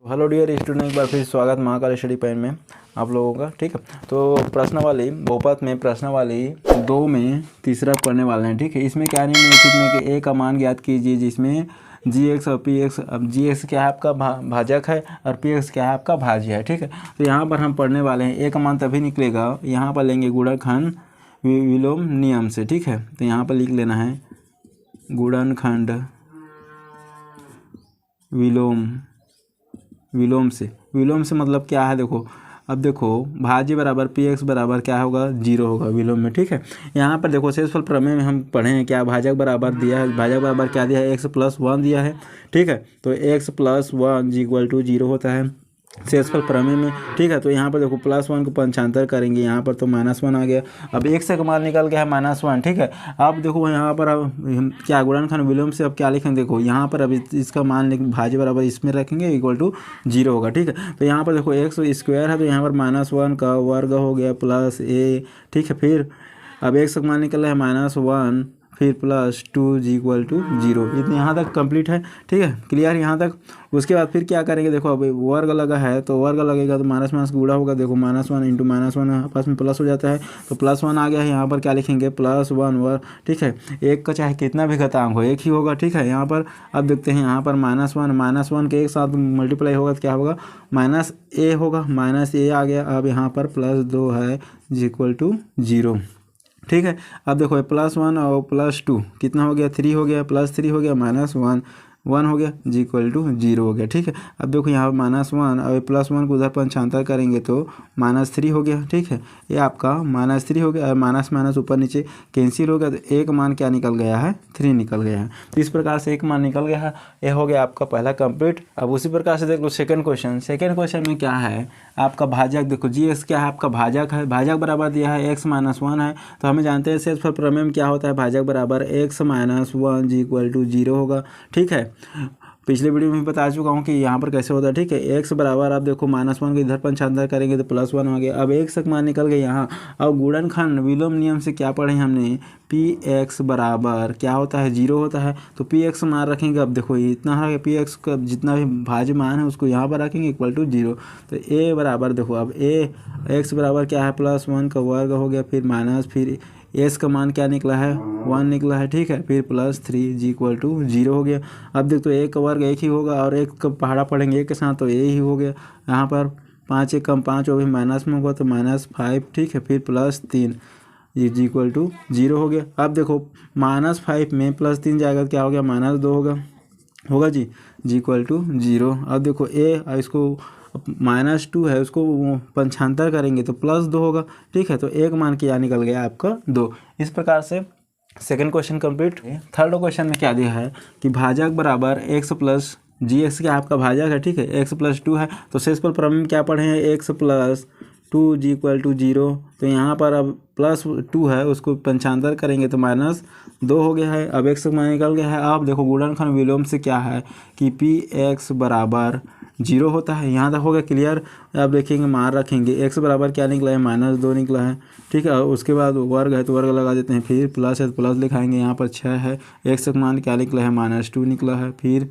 Hello dear student, एक बार फिर स्वागत महाकाल स्टडी पैन में आप लोगों का। ठीक है, तो प्रश्नावली बहुपद में प्रश्नावली 2 में तीसरा पढ़ने वाले हैं। ठीक है, इसमें क्या निम्नलिखित में कि ए का मान ज्ञात कीजिए जिसमें जी एक्स और पी एक्स, अब जी एक्स क्या है आपका भाजक है और पी एक्स क्या है आपका भाज्य है। ठीक है, तो यहाँ पर हम पढ़ने वाले हैं ए का मान तभी निकलेगा, यहाँ पर लेंगे गुणनखंड विलोम नियम से। ठीक है, तो यहाँ पर लिख लेना है गुणनखंड विलोम से मतलब क्या है, देखो अब देखो भाज्य बराबर पी एक्स बराबर क्या होगा, 0 होगा विलोम में। ठीक है, यहाँ पर देखो शेषफल प्रमेय में हम पढ़े हैं क्या, भाजक बराबर दिया है, भाजक बराबर क्या दिया है, एक्स प्लस 1 दिया है। ठीक है, तो एक्स प्लस 1 इक्वल टू 0 होता है शेषफल प्रमेय में। ठीक है, तो यहाँ पर देखो +1 को पंचांतर करेंगे, यहाँ पर तो -1 आ गया। अब एक से कमाल निकल गया है -1। ठीक है, अब देखो यहाँ पर अब क्या गुणनखंड विलोम से अब क्या लिखेंगे, देखो यहाँ पर अब इसका मान भाज्य बराबर इसमें रखेंगे इक्वल टू 0 होगा। ठीक है, तो यहाँ पर देखो एक्स स्क्वायर है तो यहाँ पर -1 का वर्ग हो गया प्लस ए। ठीक है, फिर अब एक से कमाल निकल रहा है -1 फिर +2 इक्वल टू 0। इतने यहाँ तक कंप्लीट है। ठीक है, क्लियर यहाँ तक। उसके बाद फिर क्या करेंगे, देखो अब वर्ग लगा है तो वर्ग लगेगा तो माइनस माइनस गुणा होगा, देखो -1 इंटू -1 आपस में प्लस हो जाता है तो +1 आ गया है। यहाँ पर क्या लिखेंगे +1 वर्ग। ठीक है, एक का चाहे कितना भी घातांक हो एक ही होगा। ठीक है, यहाँ पर अब देखते हैं, यहाँ पर -1 के एक साथ मल्टीप्लाई होगा तो क्या होगा, -a होगा, -a आ गया। अब यहाँ पर +2 है इक्वल टू 0। ठीक है, अब देखो +1 और +2 कितना हो गया, 3 हो गया, +3 हो गया, -1 हो गया इक्वल टू 0 हो गया। ठीक है, अब देखो यहाँ पर -1 और +1 को उधर पंचांतर करेंगे तो -3 हो गया। ठीक है, ये आपका -3 हो गया और माइनस माइनस ऊपर नीचे कैंसिल हो गया तो एक मान क्या निकल गया है, 3 निकल गया है। तो इस प्रकार से एक मान निकल गया है, ये हो गया आपका पहला कंप्लीट। अब उसी प्रकार से देख लो सेकंड क्वेश्चन में क्या है आपका भाजक। देखो जी एक्स क्या है आपका भाजक है, भाजक बराबर दिया है x - 1 है, तो हमें जानते हैं शेषफल प्रमेय में क्या होता है, भाजक बराबर x - 1 इक्वल टू 0 होगा। ठीक है, पिछले वीडियो में बता चुका हूँ कि यहाँ पर कैसे होता है। ठीक है, x बराबर आप देखो -1 को इधर पंचांतर करेंगे तो +1 हो गया। अब एक से मान निकल गए यहाँ। अब गुणनखंड विलोम नियम से क्या पढ़े हमने, px बराबर क्या होता है, 0 होता है, तो px मान रखेंगे। अब देखो इतना है px का जितना भी भाज्य मान है उसको यहाँ पर रखेंगे इक्वल टू 0। तो a बराबर देखो अब x बराबर क्या है, +1 का वर्ग हो गया, फिर माइनस, फिर एस का मान क्या निकला है, 1 निकला है। ठीक है, फिर +3 इक्वल टू 0 हो गया। अब देख तो एक का वर्ग एक ही होगा और एक का पहाड़ा पढ़ेंगे एक के साथ तो ये ही हो गया। यहाँ पर 5 एक कम 5 हो गया, माइनस में होगा तो -5। ठीक है, फिर +3 इक्वल टू 0 हो गया। अब देखो -5 में +3 जाएगा तो क्या हो गया, -2 होगा जी इक्वल टू 0। अब देखो इसको -2 है उसको पंचांतर करेंगे तो +2 होगा। ठीक है, तो एक मान के यहाँ निकल गया आपका 2। इस प्रकार से second question complete. Third question में क्या दिया है कि भाजक बराबर x प्लस जी एक्स क्या आपका भाजक है। ठीक है, x + 2 है, तो शेषफल प्रमेय में क्या पढ़े हैं, x + 2 इक्वल टू 0। तो यहाँ पर अब +2 है उसको पंचांतर करेंगे तो -2 हो गया है। अब x मान निकल गया है। अब देखो गुणनखंड विलोम से क्या है कि px बराबर 0 होता है। यहाँ तक हो गया क्लियर। अब देखेंगे मान रखेंगे x बराबर क्या निकला है, -2 निकला है। ठीक है, उसके बाद वर्ग है तो वर्ग लगा देते हैं, फिर प्लस है तो प्लस लिखाएंगे। यहाँ पर 6 है, x का मान क्या निकला है, -2 निकला है। फिर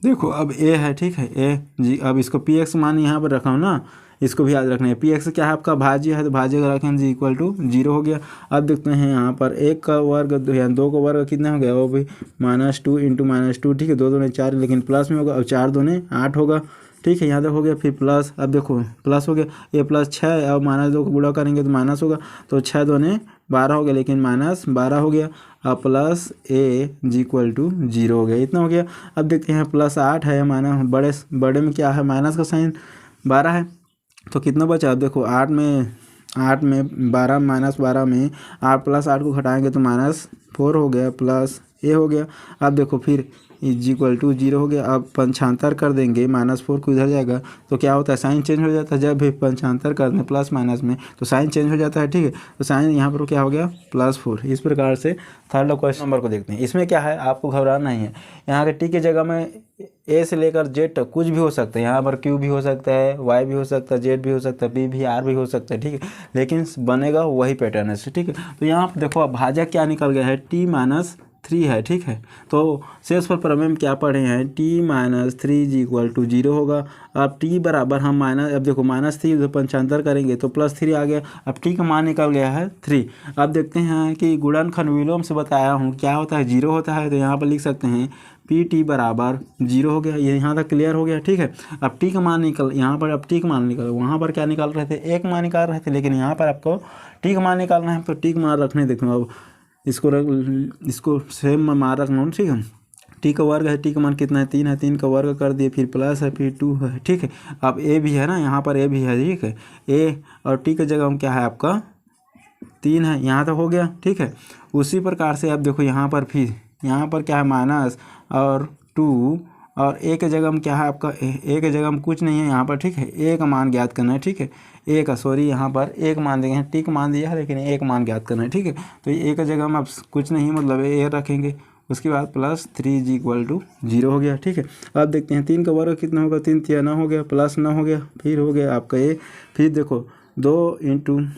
देखो अब a है। ठीक है, a जी, अब इसको px मान यहाँ पर रखा हूँ ना, इसको भी याद रखना है। px क्या है आपका भाज्य है तो भाज्य का रखें जी इक्वल टू 0 हो गया। अब देखते हैं यहाँ पर 1 का वर्ग 2 का वर्ग कितना हो गया, वो भी -2 इंटू -2। ठीक है, 2 दूने 4 लेकिन प्लस में होगा, और 4 दूने 8 होगा। ठीक है, यहाँ तक हो गया, फिर प्लस, अब देखो प्लस हो गया, ये +6 और -2 को गुणा करेंगे तो माइनस होगा, तो 6 दूने 12 हो गया लेकिन -12 हो गया। अब +a इक्वल टू 0 हो गया, इतना हो गया। अब देखते हैं +8 है, माना बड़े में क्या है, माइनस का साइन 12 है, तो कितना बचा। अब देखो 8 में 12 -12 में 8 + 8 को घटाएंगे तो -4 हो गया, प्लस a हो गया। अब देखो फिर इक्वल टू 0 हो गया। अब पंचांतर कर देंगे, -4 को इधर जाएगा तो क्या होता है, साइन चेंज हो जाता है। जब भी पंचांतर कर दें प्लस माइनस में तो साइन चेंज हो जाता है। ठीक है, तो साइन यहाँ पर क्या हो गया, +4। इस प्रकार से थर्ड क्वेश्चन नंबर को देखते हैं। इसमें क्या है, आपको घबराना नहीं है। यहाँ के टी की जगह में ए से लेकर जेड तक कुछ भी हो सकता है। यहाँ पर क्यू भी हो सकता है, वाई भी हो सकता है, जेड भी हो सकता है, पी भी, आर भी हो सकता है। ठीक है, लेकिन बनेगा वही पैटर्न है। ठीक है, तो यहाँ पर देखो अब भाजक क्या निकल गया है, टी - 3 है, ठीक है। तो शेषफल प्रमेय में क्या पढ़े हैं, t minus 3 is equal to 0 होगा। अब t बराबर हम माइनस, अब देखो -3 पंचांतर करेंगे तो +3 आ गया। अब t का मान निकल गया है 3। अब देखते हैं कि गुणनखंड विलोम से बताया हूँ क्या होता है, 0 होता है। तो यहाँ पर लिख सकते हैं PT बराबर 0 हो गया। ये यहाँ तक क्लियर हो गया, ठीक है। अब t का मान निकल, यहाँ पर अब t का मान निकल, वहाँ पर क्या निकाल रहे थे, एक मान निकाल रहे थे, लेकिन यहाँ पर आपको t का मान निकालना है। तो t का मान रखने, देखो अब इसको सेम मान रखना, ठीक है। टी का वर्ग है, टी का मान कितना है, 3 है, 3 का वर्ग कर दिए, फिर प्लस है, फिर 2 है, ठीक है। अब ए भी है ना, यहाँ पर ए भी है, ठीक है। ए और टी का जगह में क्या है आपका 3 है, यहाँ तक हो गया, ठीक है। उसी प्रकार से अब देखो यहाँ पर फिर यहाँ पर क्या है माइनस और 2 और ए के जगह में क्या है आपका, ए के जगह में कुछ नहीं है यहाँ पर, ठीक है। ए का मान ज्ञात करना है, ठीक है। ए का सॉरी यहाँ पर एक मान देंगे, टी का मान दिया है लेकिन एक मान ज्ञात करना है, ठीक है। तो ए का जगह में अब कुछ नहीं मतलब ए रखेंगे, उसके बाद +3 इज इक्वल टू 0 हो गया, ठीक है। अब देखते हैं 3 का वर्ग कितना होगा, 3 3 9 हो गया, प्लस 9 हो गया, फिर हो गया आपका ए। फिर देखो 2 ×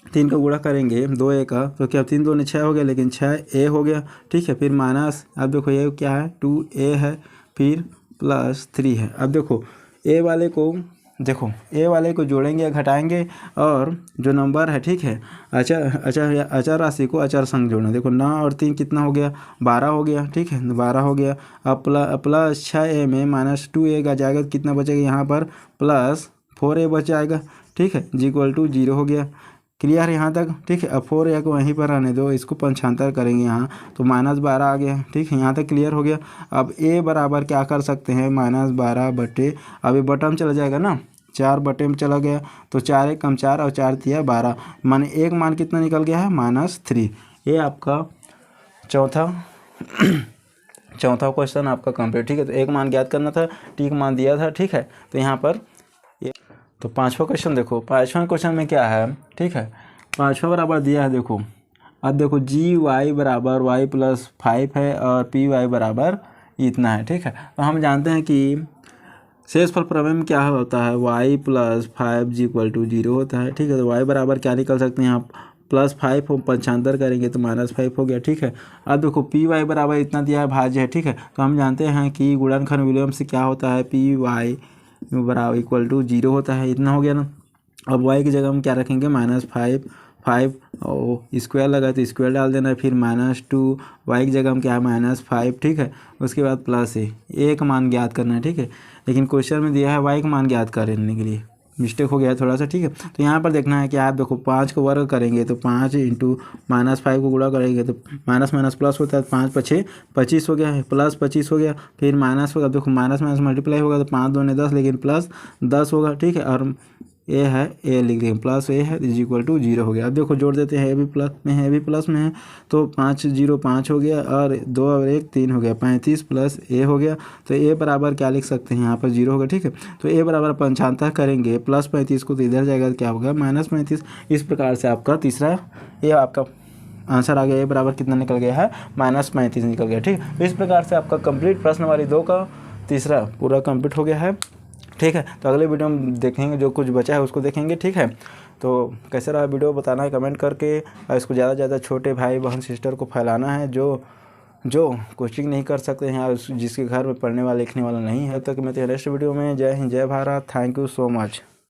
3 का गुणा करेंगे 2 ए का, तो क्या 3 2 6 हो गया, लेकिन 6 ए हो गया, ठीक है। फिर माइनस, अब देखो ये क्या है 2a है, फिर +3 है। अब देखो ए वाले को जोड़ेंगे या घटाएंगे, और जो नंबर है, ठीक है, अचर राशि को अचर संग जोड़ना। देखो 9 और 3 कितना हो गया, 12 हो गया, ठीक है, 12 हो गया। अब प्लस 6a में -2a का जाएगा, कितना बचेगा यहाँ पर +4a बच जाएगा, ठीक है, इक्वल टू 0 हो गया। क्लियर है यहाँ तक, ठीक है। अब 4a को वहीं पर रहने दो, इसको पंचांतर करेंगे यहाँ तो -12 आ गया, ठीक है। यहाँ तक क्लियर हो गया। अब a बराबर क्या कर सकते हैं, -12 बटे, अब ये बटन चला जाएगा ना, 4 बटे में चला गया, तो 4 1 कम 4 और 4 3 12, माने एक मान कितना निकल गया है -3। ये आपका चौथा क्वेश्चन आपका कंप्लीट, ठीक है। तो एक मान ज्ञात करना था, टी का मान दिया था, ठीक है। तो यहाँ पर तो पाँचवा क्वेश्चन देखो, पाँचवा क्वेश्चन में क्या है, ठीक है। पाँचवा बराबर दिया है, देखो अब देखो GY बराबर y + 5 है और PY बराबर इतना है, ठीक है। तो हम जानते हैं कि शेषफल प्रमेय में क्या होता है, y + 5 इक्वल टू 0 होता है, ठीक है। तो y बराबर क्या निकल सकते हैं आप, +5 हो, पंचांतर करेंगे तो -5 हो गया, ठीक है। अब देखो PY बराबर इतना दिया है, भाज्य है, ठीक है। तो हम जानते हैं कि गुणनखंड विलोम से क्या होता है, PY बराबर इक्वल टू 0 होता है, इतना हो गया ना। अब y की जगह हम क्या रखेंगे, -5 और स्क्वायर लगा तो स्क्वायर डाल देना है, फिर -2, y की जगह हम क्या है -5, ठीक है। उसके बाद +a का मान ज्ञात करना है, ठीक है। लेकिन क्वेश्चन में दिया है y का मान ज्ञात करने के लिए, मिस्टेक हो गया है थोड़ा सा, ठीक है। तो यहाँ पर देखना है कि आप देखो 5 को वर्ग करेंगे तो 5 × -5 को गुणा करेंगे तो माइनस प्लस होता है, 5 5 25 हो गया है, +25 हो गया, फिर माइनस होगा, देखो माइनस मल्टीप्लाई होगा तो 5 2 10, लेकिन +10 होगा, ठीक है। और ए है, ए लिख देंगे, +a है इज इक्वल टू 0 हो गया। अब देखो जोड़ देते हैं, ए भी प्लस में है, ए भी प्लस में है, तो 5 0 5 हो गया, और 2 और 1 3 हो गया, 35 + a हो गया। तो a बराबर क्या लिख सकते हैं, यहाँ पर 0 होगा, ठीक है। तो a बराबर पंचांतर करेंगे, +35 को तो इधर जाएगा तो क्या होगा -35। इस प्रकार से आपका तीसरा ये आपका आंसर आ गया, a बराबर कितना निकल गया है, -35 निकल गया, ठीक है। तो इस प्रकार से आपका कंप्लीट प्रश्न वाली 2 का तीसरा पूरा कंप्लीट हो गया है, ठीक है। तो अगले वीडियो में देखेंगे, जो कुछ बचा है उसको देखेंगे, ठीक है। तो कैसे रहा वीडियो बताना है कमेंट करके, और इसको ज़्यादा से ज़्यादा छोटे भाई बहन सिस्टर को फैलाना है, जो कोचिंग नहीं कर सकते हैं, जिसके घर में पढ़ने वाला लिखने वाला नहीं है। तब तक मैं नेक्स्ट वीडियो में, जय हिंद जय Bharat, thank you so much.